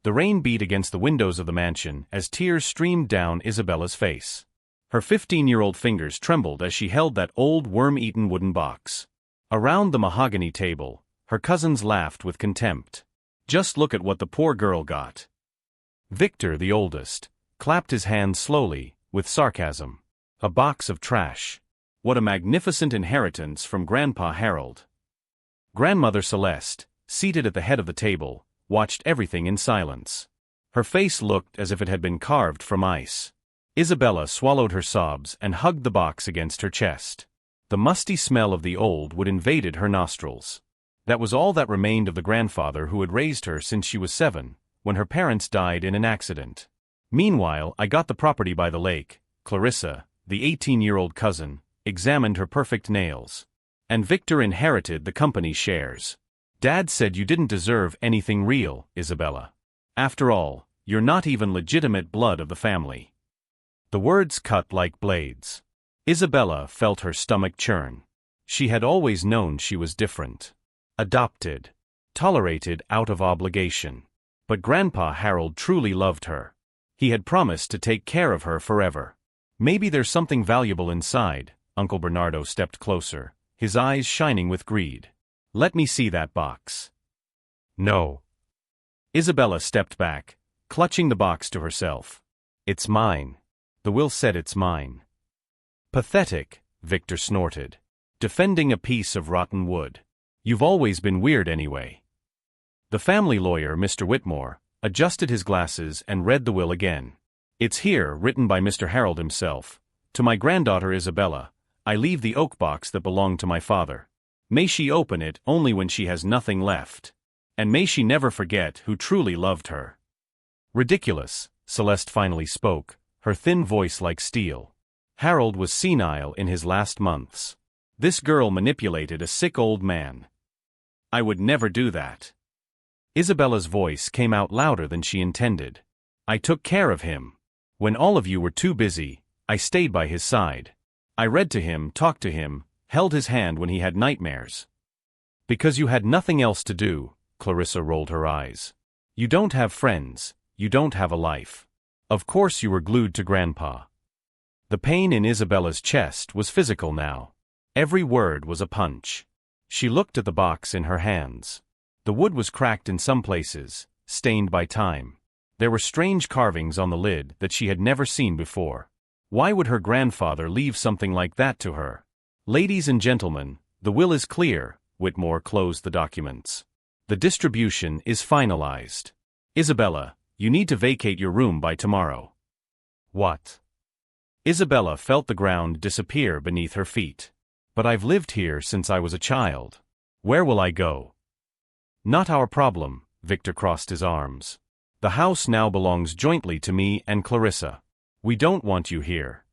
The rain beat against the windows of the mansion as tears streamed down Isabella's face. Her 15-year-old fingers trembled as she held that old worm-eaten wooden box. Around the mahogany table, her cousins laughed with contempt. Just look at what the poor girl got. Victor, the oldest, clapped his hands slowly, with sarcasm. A box of trash. What a magnificent inheritance from Grandpa Harold. Grandmother Celeste, seated at the head of the table, watched everything in silence. Her face looked as if it had been carved from ice. Isabella swallowed her sobs and hugged the box against her chest. The musty smell of the old wood invaded her nostrils. That was all that remained of the grandfather who had raised her since she was 7, when her parents died in an accident. Meanwhile, I got the property by the lake. Clarissa, the 18-year-old cousin, examined her perfect nails. And Victor inherited the company's shares. Dad said you didn't deserve anything real, Isabella. After all, you're not even legitimate blood of the family. The words cut like blades. Isabella felt her stomach churn. She had always known she was different. Adopted. Tolerated out of obligation. But Grandpa Harold truly loved her. He had promised to take care of her forever. Maybe there's something valuable inside. Uncle Bernardo stepped closer, his eyes shining with greed. Let me see that box. No. Isabella stepped back, clutching the box to herself. It's mine. The will said it's mine. Pathetic, Victor snorted. Defending a piece of rotten wood. You've always been weird anyway. The family lawyer, Mr. Whitmore, adjusted his glasses and read the will again. It's here, written by Mr. Harold himself. To my granddaughter Isabella, I leave the oak box that belonged to my father. May she open it only when she has nothing left. And may she never forget who truly loved her. Ridiculous, Celeste finally spoke, her thin voice like steel. Harold was senile in his last months. This girl manipulated a sick old man. I would never do that. Isabella's voice came out louder than she intended. I took care of him. When all of you were too busy, I stayed by his side. I read to him, talked to him, held his hand when he had nightmares. Because you had nothing else to do, Clarissa rolled her eyes. You don't have friends, you don't have a life. Of course you were glued to Grandpa. The pain in Isabella's chest was physical now. Every word was a punch. She looked at the box in her hands. The wood was cracked in some places, stained by time. There were strange carvings on the lid that she had never seen before. Why would her grandfather leave something like that to her? Ladies and gentlemen, the will is clear, Whitmore closed the documents. The distribution is finalized. Isabella, you need to vacate your room by tomorrow. What? Isabella felt the ground disappear beneath her feet. But I've lived here since I was a child. Where will I go? Not our problem, Victor crossed his arms. The house now belongs jointly to me and Clarissa. We don't want you here.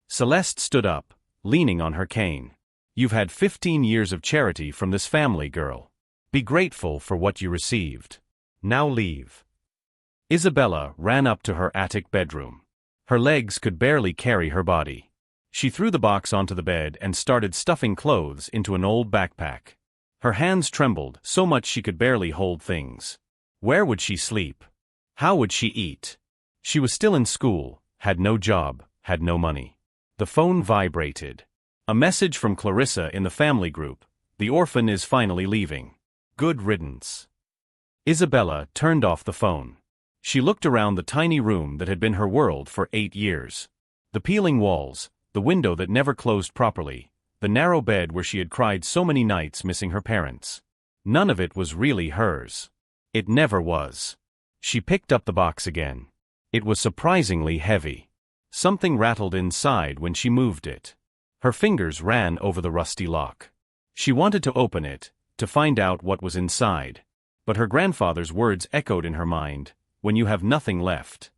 Celeste stood up, leaning on her cane. You've had 15 years of charity from this family, girl. Be grateful for what you received. Now leave. Isabella ran up to her attic bedroom. Her legs could barely carry her body. She threw the box onto the bed and started stuffing clothes into an old backpack. Her hands trembled so much she could barely hold things. Where would she sleep? How would she eat? She was still in school, had no job, had no money. The phone vibrated. A message from Clarissa in the family group. The orphan is finally leaving. Good riddance. Isabella turned off the phone. She looked around the tiny room that had been her world for 8 years. The peeling walls, the window that never closed properly, the narrow bed where she had cried so many nights missing her parents. None of it was really hers. It never was. She picked up the box again. It was surprisingly heavy. Something rattled inside when she moved it. Her fingers ran over the rusty lock. She wanted to open it, to find out what was inside. But her grandfather's words echoed in her mind, when you have nothing left.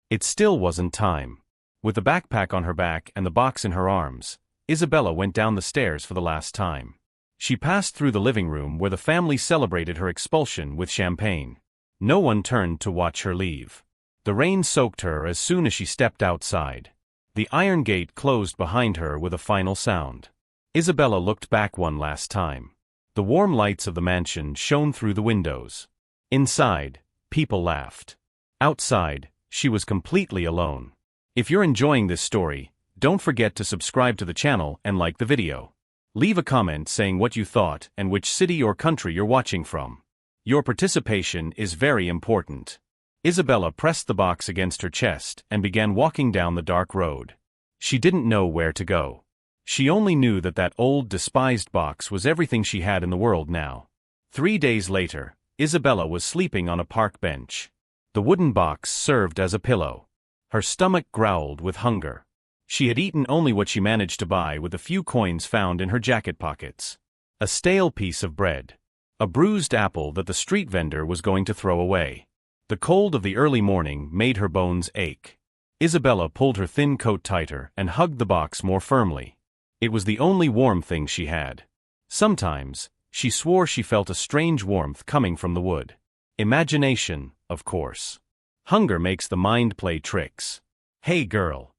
It still wasn't time. With the backpack on her back and the box in her arms, Isabella went down the stairs for the last time. She passed through the living room where the family celebrated her expulsion with champagne. No one turned to watch her leave. The rain soaked her as soon as she stepped outside. The iron gate closed behind her with a final sound. Isabella looked back one last time. The warm lights of the mansion shone through the windows. Inside, People laughed. Outside, she was completely alone. If you're enjoying this story, don't forget to subscribe to the channel and like the video. Leave a comment saying what you thought and which city or country you're watching from. Your participation is very important. Isabella pressed the box against her chest and began walking down the dark road. She didn't know where to go. She only knew that that old, despised box was everything she had in the world now. 3 days later, Isabella was sleeping on a park bench. The wooden box served as a pillow. Her stomach growled with hunger. She had eaten only what she managed to buy with the few coins found in her jacket pockets. A stale piece of bread. A bruised apple that the street vendor was going to throw away. The cold of the early morning made her bones ache. Isabella pulled her thin coat tighter and hugged the box more firmly. It was the only warm thing she had. Sometimes, she swore she felt a strange warmth coming from the wood. Imagination, of course. Hunger makes the mind play tricks. Hey girl.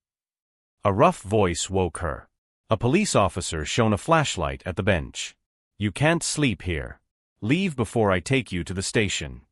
A rough voice woke her. A police officer shone a flashlight at the bench. You can't sleep here. Leave before I take you to the station.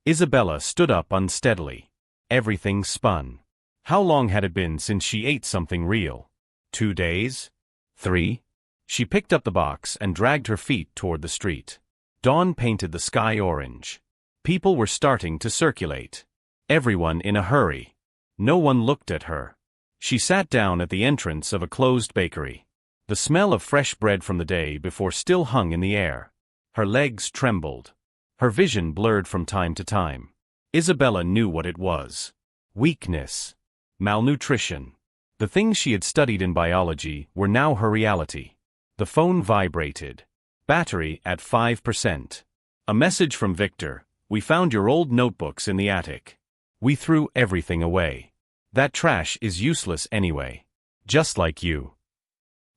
Isabella stood up unsteadily. Everything spun. How long had it been since she ate something real? 2 days? 3? She picked up the box and dragged her feet toward the street. Dawn painted the sky orange. People were starting to circulate. Everyone in a hurry. No one looked at her. She sat down at the entrance of a closed bakery. The smell of fresh bread from the day before still hung in the air. Her legs trembled. Her vision blurred from time to time. Isabella knew what it was. Weakness. Malnutrition. The things she had studied in biology were now her reality. The phone vibrated. Battery at 5%. A message from Victor. We found your old notebooks in the attic. We threw everything away. That trash is useless anyway. Just like you.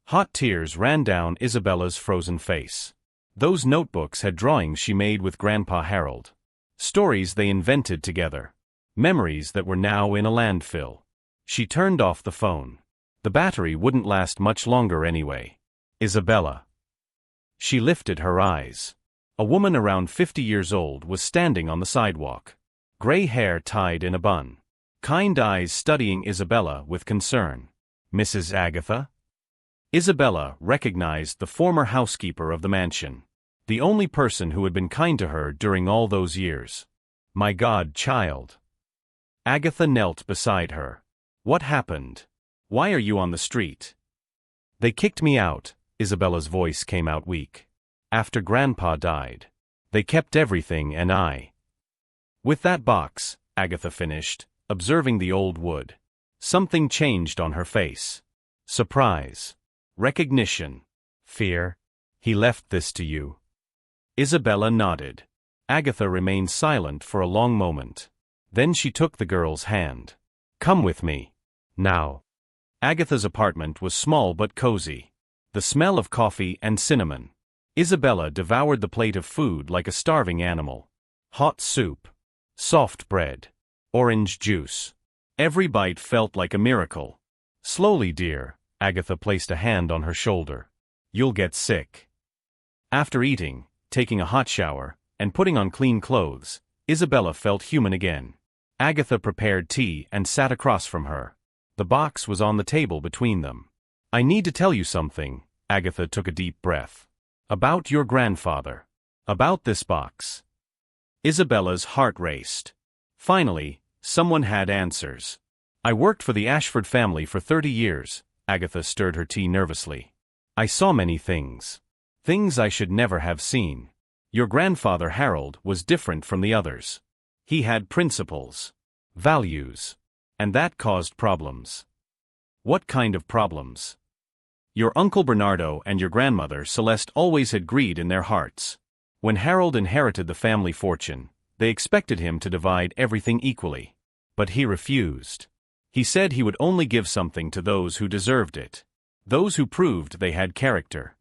Hot tears ran down Isabella's frozen face. Those notebooks had drawings she made with Grandpa Harold. Stories they invented together. Memories that were now in a landfill. She turned off the phone. The battery wouldn't last much longer anyway. Isabella. She lifted her eyes. A woman around 50 years old was standing on the sidewalk. Gray hair tied in a bun. Kind eyes studying Isabella with concern. Mrs. Agatha? Isabella recognized the former housekeeper of the mansion. The only person who had been kind to her during all those years. My God, child. Agatha knelt beside her. What happened? Why are you on the street? They kicked me out, Isabella's voice came out weak. After Grandpa died. They kept everything and I. With that box, Agatha finished, observing the old wood. Something changed on her face. Surprise. Recognition. Fear. He left this to you. Isabella nodded. Agatha remained silent for a long moment. Then she took the girl's hand. Come with me. Now. Agatha's apartment was small but cozy. The smell of coffee and cinnamon. Isabella devoured the plate of food like a starving animal. Hot soup. Soft bread. Orange juice. Every bite felt like a miracle. Slowly, dear, Agatha placed a hand on her shoulder. You'll get sick. After eating, taking a hot shower, and putting on clean clothes, Isabella felt human again. Agatha prepared tea and sat across from her. The box was on the table between them. I need to tell you something, Agatha took a deep breath. About your grandfather. About this box. Isabella's heart raced. Finally, someone had answers. I worked for the Ashford family for 30 years, Agatha stirred her tea nervously. I saw many things. Things I should never have seen. Your grandfather Harold was different from the others. He had principles. Values. And that caused problems. What kind of problems? Your Uncle Bernardo and your grandmother Celeste always had greed in their hearts. When Harold inherited the family fortune, they expected him to divide everything equally. But he refused. He said he would only give something to those who deserved it. Those who proved they had character.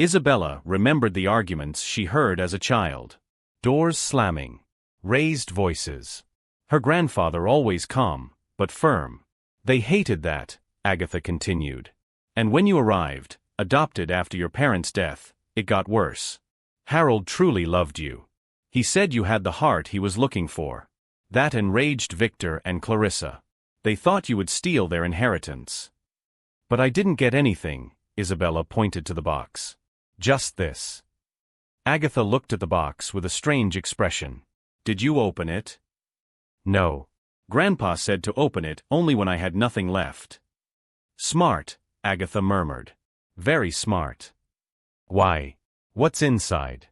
Isabella remembered the arguments she heard as a child. Doors slamming. Raised voices. Her grandfather always calm, but firm. They hated that, Agatha continued. And when you arrived, adopted after your parents' death, it got worse. Harold truly loved you. He said you had the heart he was looking for. That enraged Victor and Clarissa. They thought you would steal their inheritance. But I didn't get anything, Isabella pointed to the box. Just this. Agatha looked at the box with a strange expression. Did you open it? No. Grandpa said to open it only when I had nothing left. Smart, Agatha murmured. Very smart. Why? What's inside?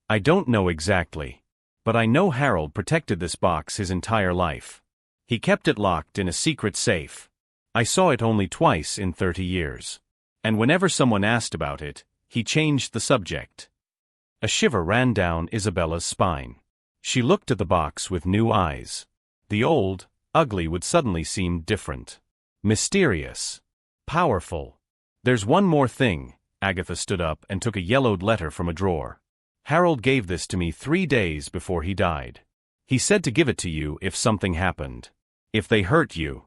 I don't know exactly. But I know Harold protected this box his entire life. He kept it locked in a secret safe. I saw it only twice in 30 years. And whenever someone asked about it, he changed the subject. A shiver ran down Isabella's spine. She looked at the box with new eyes. The old, ugly would suddenly seem different. Mysterious. Powerful. There's one more thing. Agatha stood up and took a yellowed letter from a drawer. Harold gave this to me 3 days before he died. He said to give it to you if something happened. If they hurt you.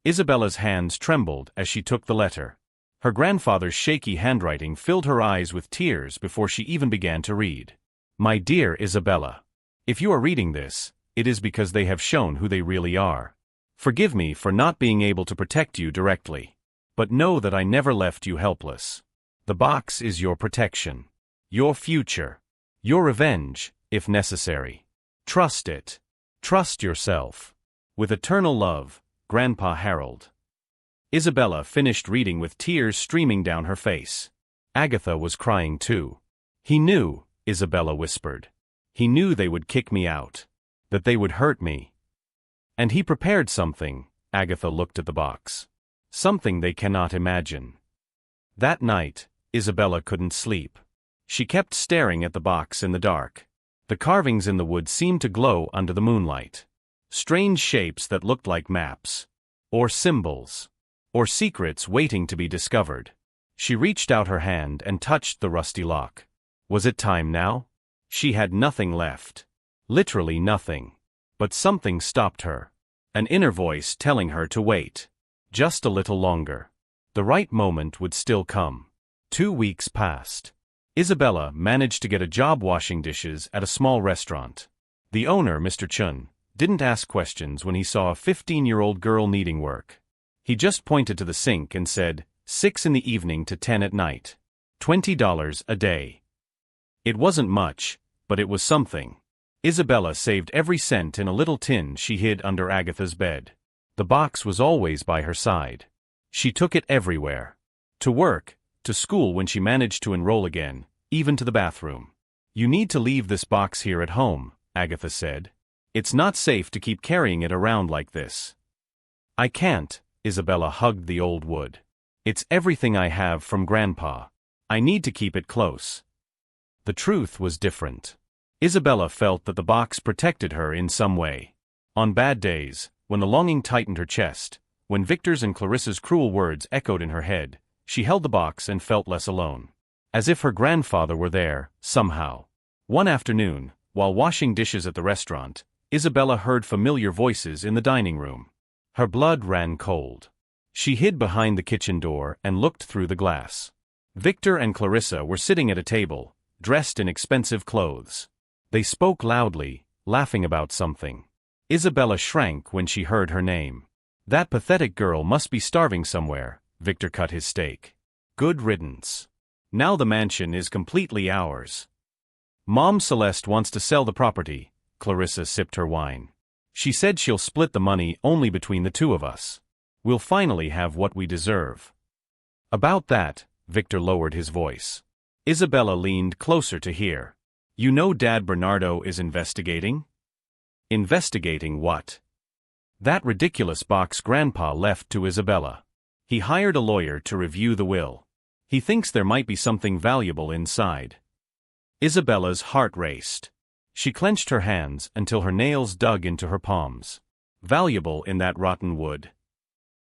Isabella's hands trembled as she took the letter. Her grandfather's shaky handwriting filled her eyes with tears before she even began to read. My dear Isabella, if you are reading this, it is because they have shown who they really are. Forgive me for not being able to protect you directly. But know that I never left you helpless. The box is your protection. Your future. Your revenge, if necessary. Trust it. Trust yourself. With eternal love, Grandpa Harold. Isabella finished reading with tears streaming down her face. Agatha was crying too. He knew, Isabella whispered. He knew they would kick me out. That they would hurt me. And he prepared something, Agatha looked at the box. Something they cannot imagine. That night, Isabella couldn't sleep. She kept staring at the box in the dark. The carvings in the wood seemed to glow under the moonlight. Strange shapes that looked like maps. Or symbols. Or secrets waiting to be discovered. She reached out her hand and touched the rusty lock. Was it time now? She had nothing left. Literally nothing. But something stopped her. An inner voice telling her to wait. Just a little longer. The right moment would still come. 2 weeks passed. Isabella managed to get a job washing dishes at a small restaurant. The owner, Mr. Chun, didn't ask questions when he saw a 15-year-old girl needing work. He just pointed to the sink and said, 6 in the evening to 10 at night. $20 a day. It wasn't much, but it was something. Isabella saved every cent in a little tin she hid under Agatha's bed. The box was always by her side. She took it everywhere. To work, to school when she managed to enroll again, even to the bathroom. You need to leave this box here at home, Agatha said. It's not safe to keep carrying it around like this. I can't, Isabella hugged the old wood. It's everything I have from Grandpa. I need to keep it close. The truth was different. Isabella felt that the box protected her in some way. On bad days, when the longing tightened her chest, when Victor's and Clarissa's cruel words echoed in her head, she held the box and felt less alone. As if her grandfather were there, somehow. One afternoon, while washing dishes at the restaurant, Isabella heard familiar voices in the dining room. Her blood ran cold. She hid behind the kitchen door and looked through the glass. Victor and Clarissa were sitting at a table, dressed in expensive clothes. They spoke loudly, laughing about something. Isabella shrank when she heard her name. That pathetic girl must be starving somewhere. Victor cut his steak. Good riddance. Now the mansion is completely ours. Mom Celeste wants to sell the property. Clarissa sipped her wine. She said she'll split the money only between the two of us. We'll finally have what we deserve. About that, Victor lowered his voice. Isabella leaned closer to hear. You know Dad Bernardo is investigating? Investigating what? That ridiculous box Grandpa left to Isabella. He hired a lawyer to review the will. He thinks there might be something valuable inside. Isabella's heart raced. She clenched her hands until her nails dug into her palms. Valuable in that rotten wood.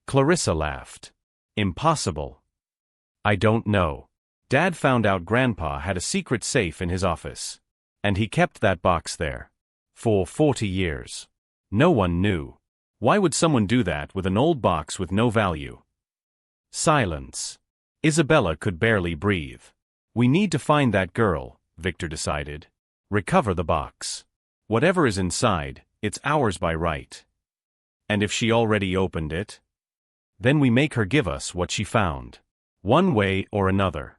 Clarissa laughed. Impossible. I don't know. Dad found out Grandpa had a secret safe in his office. And he kept that box there. For 40 years. No one knew. Why would someone do that with an old box with no value? Silence. Isabella could barely breathe. We need to find that girl, Victor decided. Recover the box. Whatever is inside, it's ours by right. And if she already opened it? Then we make her give us what she found. One way or another.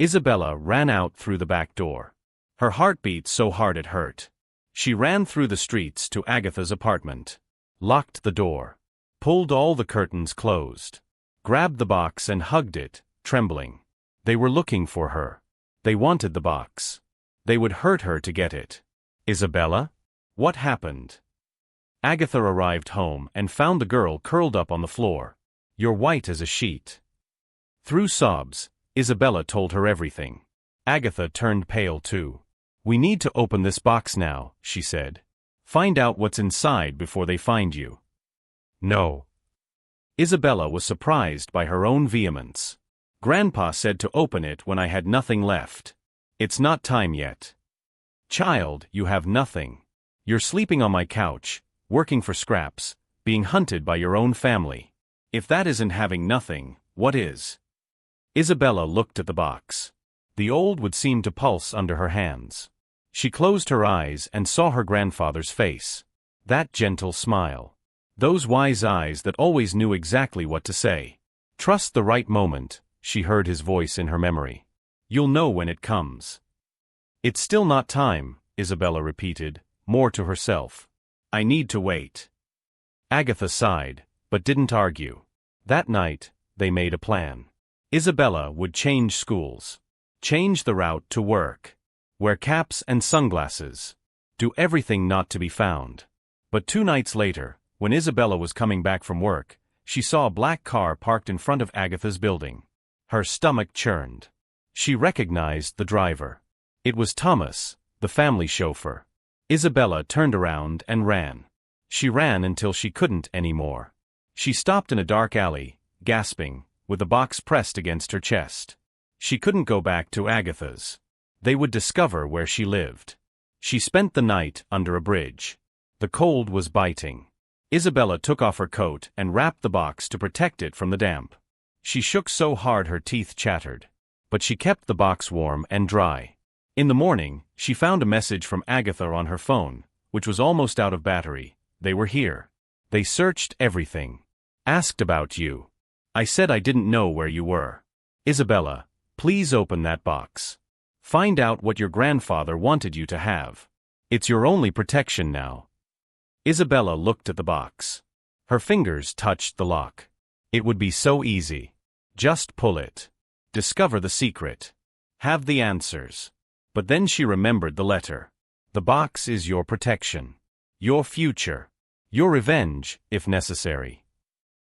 Isabella ran out through the back door. Her heart beat so hard it hurt. She ran through the streets to Agatha's apartment. Locked the door. Pulled all the curtains closed. Grabbed the box and hugged it, trembling. They were looking for her. They wanted the box. They would hurt her to get it. Isabella? What happened? Agatha arrived home and found the girl curled up on the floor. You're white as a sheet. Through sobs, Isabella told her everything. Agatha turned pale too. We need to open this box now, she said. Find out what's inside before they find you. No. Isabella was surprised by her own vehemence. Grandpa said to open it when I had nothing left. It's not time yet. Child, you have nothing. You're sleeping on my couch, working for scraps, being hunted by your own family. If that isn't having nothing, what is? Isabella looked at the box. The old would seem to pulse under her hands. She closed her eyes and saw her grandfather's face. That gentle smile. Those wise eyes that always knew exactly what to say. Trust the right moment, she heard his voice in her memory. You'll know when it comes. It's still not time, Isabella repeated, more to herself. I need to wait. Agatha sighed, but didn't argue. That night, they made a plan. Isabella would change schools. Change the route to work. Wear caps and sunglasses. Do everything not to be found. But 2 nights later, when Isabella was coming back from work, she saw a black car parked in front of Agatha's building. Her stomach churned. She recognized the driver. It was Thomas, the family chauffeur. Isabella turned around and ran. She ran until she couldn't anymore. She stopped in a dark alley, gasping, with the box pressed against her chest. She couldn't go back to Agatha's. They would discover where she lived. She spent the night under a bridge. The cold was biting. Isabella took off her coat and wrapped the box to protect it from the damp. She shook so hard her teeth chattered. But she kept the box warm and dry. In the morning, she found a message from Agatha on her phone, which was almost out of battery. They were here. They searched everything. Asked about you. I said I didn't know where you were. Isabella, please open that box. Find out what your grandfather wanted you to have. It's your only protection now. Isabella looked at the box. Her fingers touched the lock. It would be so easy. Just pull it. Discover the secret. Have the answers. But then she remembered the letter. The box is your protection. Your future. Your revenge, if necessary.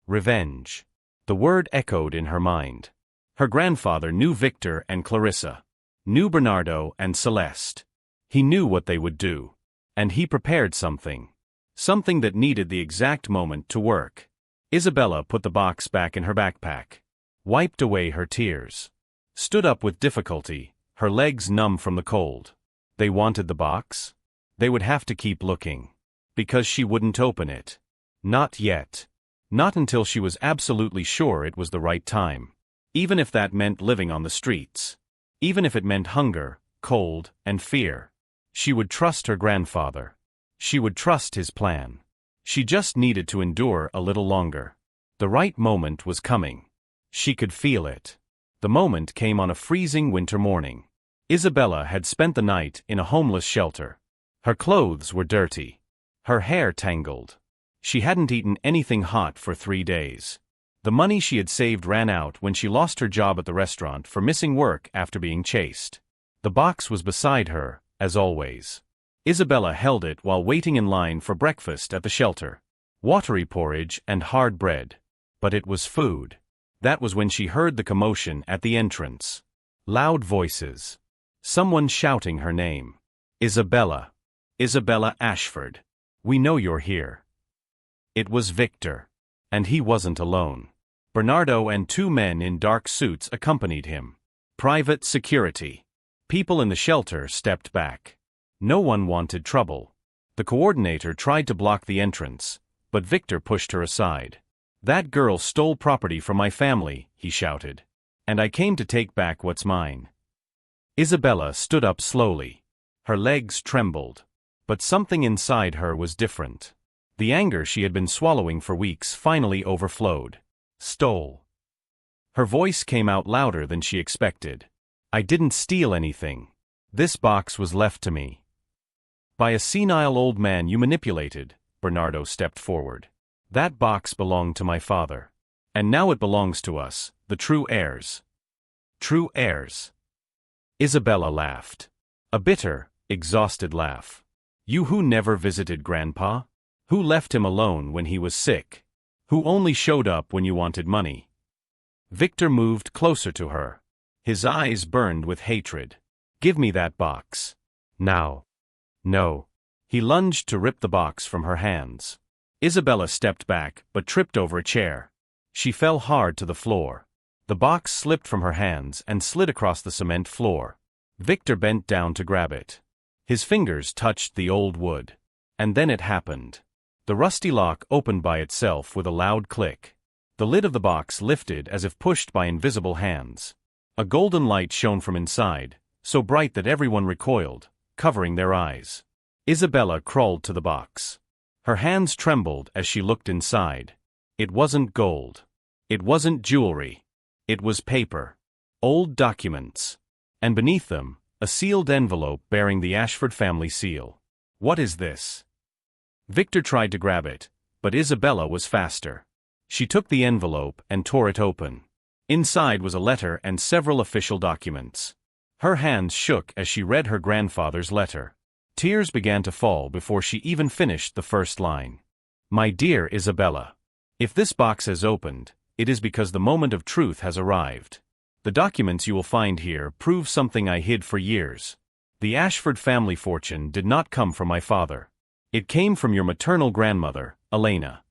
Revenge. The word echoed in her mind. Her grandfather knew Victor and Clarissa. Knew Bernardo and Celeste. He knew what they would do. And he prepared something. Something that needed the exact moment to work. Isabella put the box back in her backpack. Wiped away her tears. Stood up with difficulty, her legs numb from the cold. They wanted the box? They would have to keep looking. Because she wouldn't open it. Not yet. Not until she was absolutely sure it was the right time. Even if that meant living on the streets. Even if it meant hunger, cold, and fear. She would trust her grandfather. She would trust his plan. She just needed to endure a little longer. The right moment was coming. She could feel it. The moment came on a freezing winter morning. Isabella had spent the night in a homeless shelter. Her clothes were dirty. Her hair tangled. She hadn't eaten anything hot for 3 days. The money she had saved ran out when she lost her job at the restaurant for missing work after being chased. The box was beside her, as always. Isabella held it while waiting in line for breakfast at the shelter. Watery porridge and hard bread. But it was food. That was when she heard the commotion at the entrance. Loud voices. Someone shouting her name. Isabella. Isabella Ashford. We know you're here. It was Victor. And he wasn't alone. Bernardo and 2 men in dark suits accompanied him. Private security. People in the shelter stepped back. No one wanted trouble. The coordinator tried to block the entrance, but Victor pushed her aside. That girl stole property from my family, he shouted. And I came to take back what's mine. Isabella stood up slowly. Her legs trembled. But something inside her was different. The anger she had been swallowing for weeks finally overflowed. Stole. Her voice came out louder than she expected. I didn't steal anything. This box was left to me by a senile old man you manipulated. Bernardo stepped forward. That box belonged to my father. And now it belongs to us, the true heirs. True heirs. Isabella laughed. A bitter, exhausted laugh. You who never visited Grandpa? Who left him alone when he was sick? Who only showed up when you wanted money? Victor moved closer to her. His eyes burned with hatred. Give me that box. Now. No. He lunged to rip the box from her hands. Isabella stepped back, but tripped over a chair. She fell hard to the floor. The box slipped from her hands and slid across the cement floor. Victor bent down to grab it. His fingers touched the old wood. And then it happened. The rusty lock opened by itself with a loud click. The lid of the box lifted as if pushed by invisible hands. A golden light shone from inside, so bright that everyone recoiled, covering their eyes. Isabella crawled to the box. Her hands trembled as she looked inside. It wasn't gold. It wasn't jewelry. It was paper. Old documents. And beneath them, a sealed envelope bearing the Ashford family seal. What is this? Victor tried to grab it, but Isabella was faster. She took the envelope and tore it open. Inside was a letter and several official documents. Her hands shook as she read her grandfather's letter. Tears began to fall before she even finished the first line. My dear Isabella, if this box has opened, it is because the moment of truth has arrived. The documents you will find here prove something I hid for years. The Ashford family fortune did not come from my father. It came from your maternal grandmother, Elena.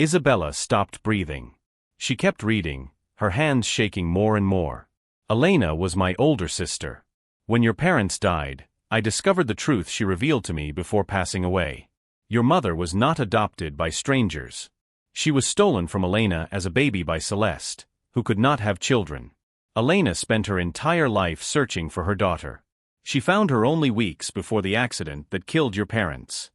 Isabella stopped breathing. She kept reading, her hands shaking more and more. Elena was my older sister. When your parents died, I discovered the truth she revealed to me before passing away. Your mother was not adopted by strangers. She was stolen from Elena as a baby by Celeste, who could not have children. Elena spent her entire life searching for her daughter. She found her only weeks before the accident that killed your parents.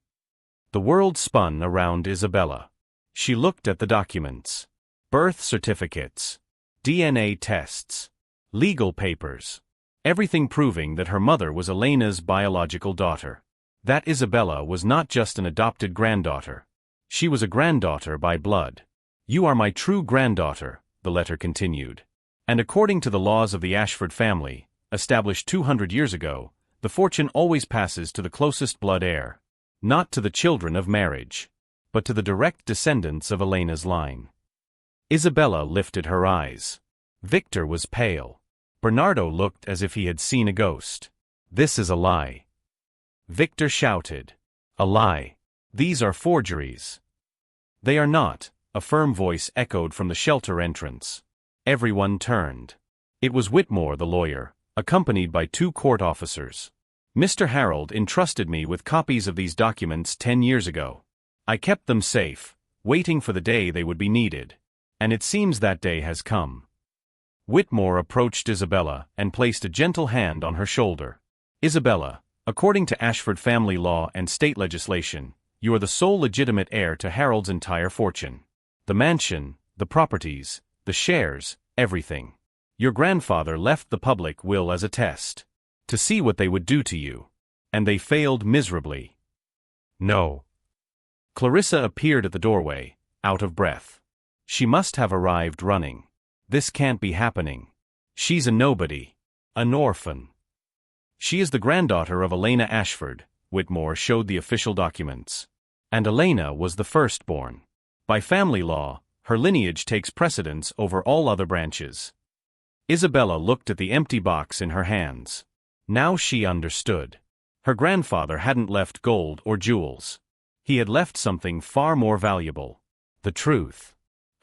The world spun around Isabella. She looked at the documents. Birth certificates. DNA tests. Legal papers. Everything proving that her mother was Elena's biological daughter. That Isabella was not just an adopted granddaughter. She was a granddaughter by blood. You are my true granddaughter, the letter continued. And according to the laws of the Ashford family, established 200 years ago, the fortune always passes to the closest blood heir. Not to the children of marriage, but to the direct descendants of Elena's line. Isabella lifted her eyes. Victor was pale. Bernardo looked as if he had seen a ghost. This is a lie. Victor shouted. A lie. These are forgeries. They are not, a firm voice echoed from the shelter entrance. Everyone turned. It was Whitmore the lawyer, accompanied by 2 court officers. Mr. Harold entrusted me with copies of these documents 10 years ago. I kept them safe, waiting for the day they would be needed. And it seems that day has come. Whitmore approached Isabella and placed a gentle hand on her shoulder. Isabella, according to Ashford family law and state legislation, you are the sole legitimate heir to Harold's entire fortune. The mansion, the properties, the shares, everything. Your grandfather left the public will as a test. To see what they would do to you. And they failed miserably. No. Clarissa appeared at the doorway, out of breath. She must have arrived running. This can't be happening. She's a nobody. An orphan. She is the granddaughter of Elena Ashford, Whitmore showed the official documents. And Elena was the firstborn. By family law, her lineage takes precedence over all other branches. Isabella looked at the empty box in her hands. Now she understood. Her grandfather hadn't left gold or jewels. He had left something far more valuable. The truth.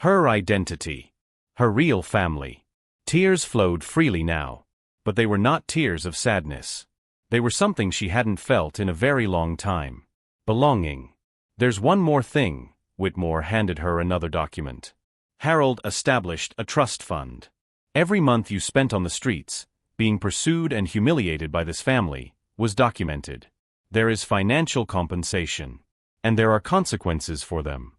Her identity. Her real family. Tears flowed freely now. But they were not tears of sadness. They were something she hadn't felt in a very long time. Belonging. There's one more thing, Whitmore handed her another document. Harold established a trust fund. Every month you spent on the streets, being pursued and humiliated by this family, was documented. There is financial compensation. And there are consequences for them.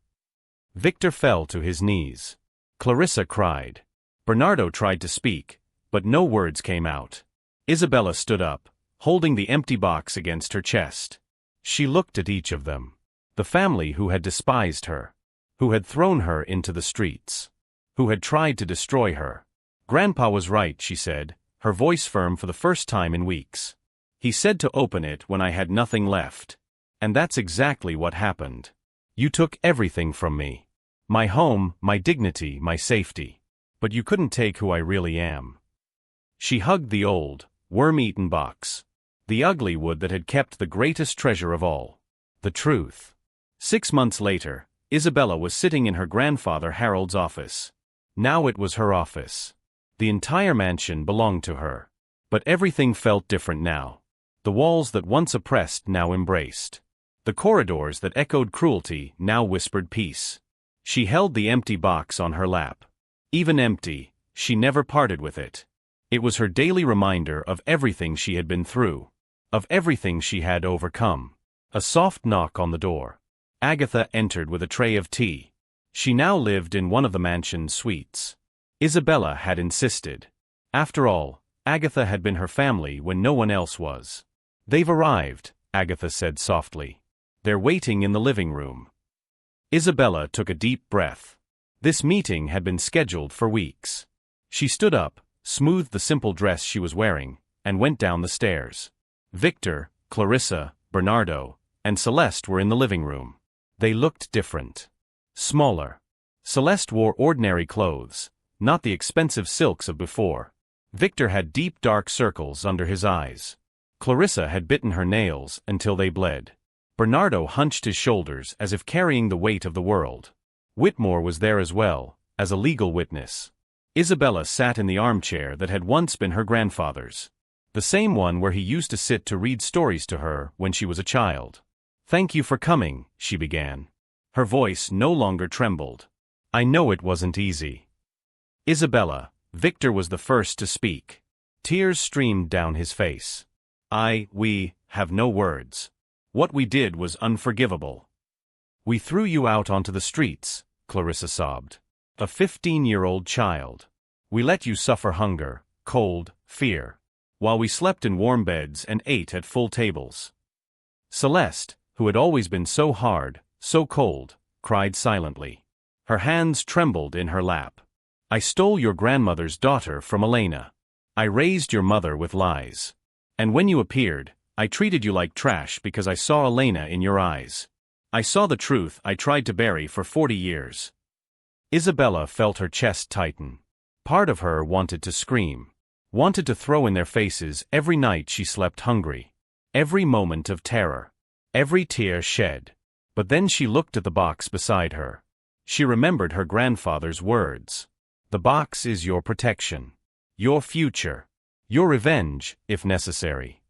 Victor fell to his knees. Clarissa cried. Bernardo tried to speak, but no words came out. Isabella stood up, holding the empty box against her chest. She looked at each of them. The family who had despised her, who had thrown her into the streets, who had tried to destroy her. Grandpa was right, she said, her voice firm for the first time in weeks. He said to open it when I had nothing left. And that's exactly what happened. You took everything from me. My home, my dignity, my safety. But you couldn't take who I really am. She hugged the old, worm-eaten box. The ugly wood that had kept the greatest treasure of all. The truth. 6 months later, Isabella was sitting in her grandfather Harold's office. Now it was her office. The entire mansion belonged to her. But everything felt different now. The walls that once oppressed now embraced. The corridors that echoed cruelty now whispered peace. She held the empty box on her lap. Even empty, she never parted with it. It was her daily reminder of everything she had been through. Of everything she had overcome. A soft knock on the door. Agatha entered with a tray of tea. She now lived in one of the mansion's suites. Isabella had insisted. After all, Agatha had been her family when no one else was. They've arrived, Agatha said softly. They're waiting in the living room. Isabella took a deep breath. This meeting had been scheduled for weeks. She stood up, smoothed the simple dress she was wearing, and went down the stairs. Victor, Clarissa, Bernardo, and Celeste were in the living room. They looked different. Smaller. Celeste wore ordinary clothes, not the expensive silks of before. Victor had deep dark circles under his eyes. Clarissa had bitten her nails until they bled. Bernardo hunched his shoulders as if carrying the weight of the world. Whitmore was there as well, as a legal witness. Isabella sat in the armchair that had once been her grandfather's. The same one where he used to sit to read stories to her when she was a child. "Thank you for coming," she began. Her voice no longer trembled. "I know it wasn't easy." Isabella, Victor was the first to speak. Tears streamed down his face. We have no words. What we did was unforgivable. We threw you out onto the streets," Clarissa sobbed. "A 15-year-old child. We let you suffer hunger, cold, fear, while we slept in warm beds and ate at full tables." Celeste, who had always been so hard, so cold, cried silently. Her hands trembled in her lap. "I stole your grandmother's daughter from Elena. I raised your mother with lies. And when you appeared, I treated you like trash because I saw Elena in your eyes. I saw the truth I tried to bury for 40 years. Isabella felt her chest tighten. Part of her wanted to scream. Wanted to throw in their faces every night she slept hungry. Every moment of terror. Every tear shed. But then she looked at the box beside her. She remembered her grandfather's words. "The box is your protection. Your future. Your revenge, if necessary.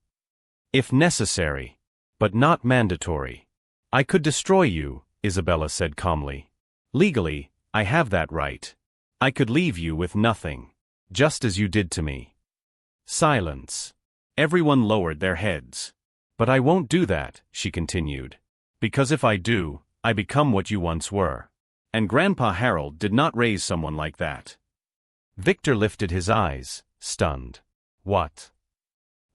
If necessary. But not mandatory." "I could destroy you," Isabella said calmly. "Legally, I have that right. I could leave you with nothing. Just as you did to me." Silence. Everyone lowered their heads. "But I won't do that," she continued. "Because if I do, I become what you once were. And Grandpa Harold did not raise someone like that." Victor lifted his eyes, stunned. "What?"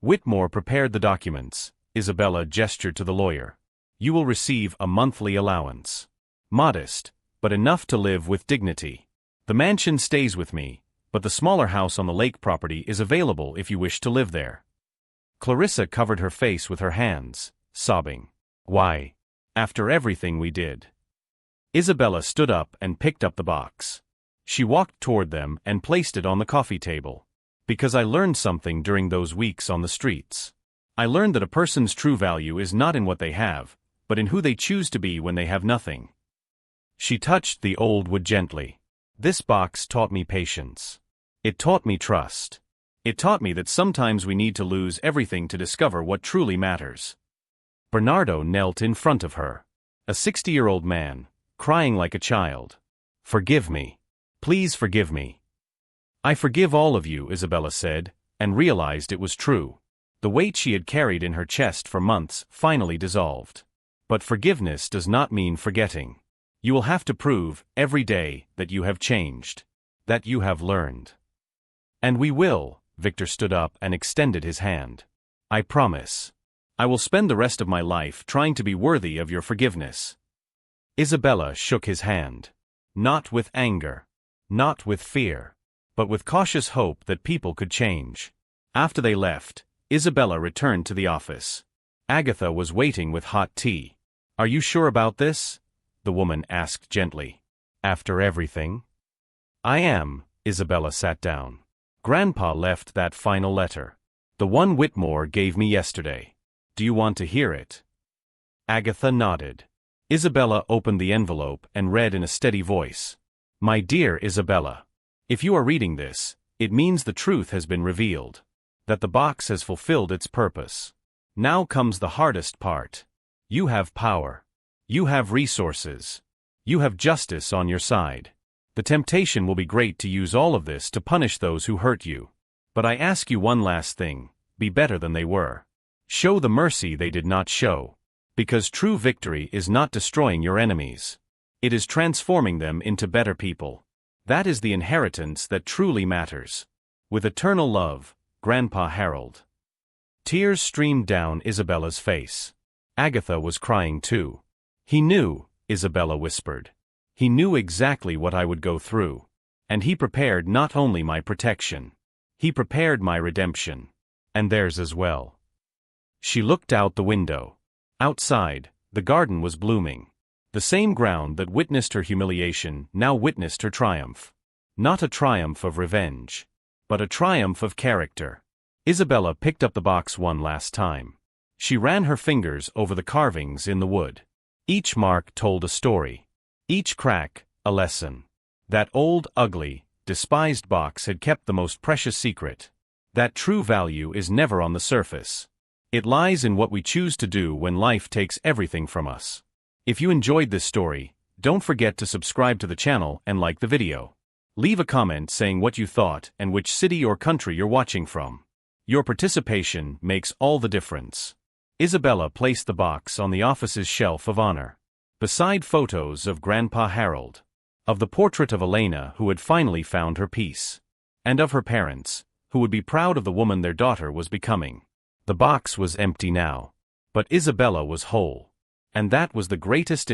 "Whitmore prepared the documents," Isabella gestured to the lawyer. "You will receive a monthly allowance. Modest, but enough to live with dignity. The mansion stays with me, but the smaller house on the lake property is available if you wish to live there." Clarissa covered her face with her hands, sobbing. "Why? After everything we did." Isabella stood up and picked up the box. She walked toward them and placed it on the coffee table. "Because I learned something during those weeks on the streets. I learned that a person's true value is not in what they have, but in who they choose to be when they have nothing." She touched the old wood gently. "This box taught me patience. It taught me trust. It taught me that sometimes we need to lose everything to discover what truly matters." Bernardo knelt in front of her. A 60-year-old man, crying like a child. "Forgive me. Please forgive me." "I forgive all of you," Isabella said, and realized it was true. The weight she had carried in her chest for months finally dissolved. But forgiveness does not mean forgetting. You will have to prove, every day, that you have changed. That you have learned. And we will. Victor stood up and extended his hand. I promise. I will spend the rest of my life trying to be worthy of your forgiveness. Isabella shook his hand. Not with anger. Not with fear. But with cautious hope that people could change. After they left, Isabella returned to the office. Agatha was waiting with hot tea. Are you sure about this? The woman asked gently. After everything? I am. Isabella sat down. Grandpa left that final letter. The one Whitmore gave me yesterday. Do you want to hear it? Agatha nodded. Isabella opened the envelope and read in a steady voice. My dear Isabella, if you are reading this, it means the truth has been revealed. That the box has fulfilled its purpose. Now comes the hardest part. You have power. You have resources. You have justice on your side. The temptation will be great to use all of this to punish those who hurt you. But I ask you one last thing, be better than they were. Show the mercy they did not show. Because true victory is not destroying your enemies. It is transforming them into better people. That is the inheritance that truly matters. With eternal love, Grandpa Harold. Tears streamed down Isabella's face. Agatha was crying too. He knew, Isabella whispered. He knew exactly what I would go through. And he prepared not only my protection. He prepared my redemption. And theirs as well. She looked out the window. Outside, the garden was blooming. The same ground that witnessed her humiliation now witnessed her triumph. Not a triumph of revenge, but a triumph of character. Isabella picked up the box one last time. She ran her fingers over the carvings in the wood. Each mark told a story. Each crack, a lesson. That old, ugly, despised box had kept the most precious secret. That true value is never on the surface. It lies in what we choose to do when life takes everything from us. If you enjoyed this story, don't forget to subscribe to the channel and like the video. Leave a comment saying what you thought and which city or country you're watching from. Your participation makes all the difference. Isabella placed the box on the office's shelf of honor. Beside photos of Grandpa Harold. Of the portrait of Elena who had finally found her peace. And of her parents, who would be proud of the woman their daughter was becoming. The box was empty now. But Isabella was whole. And that was the greatest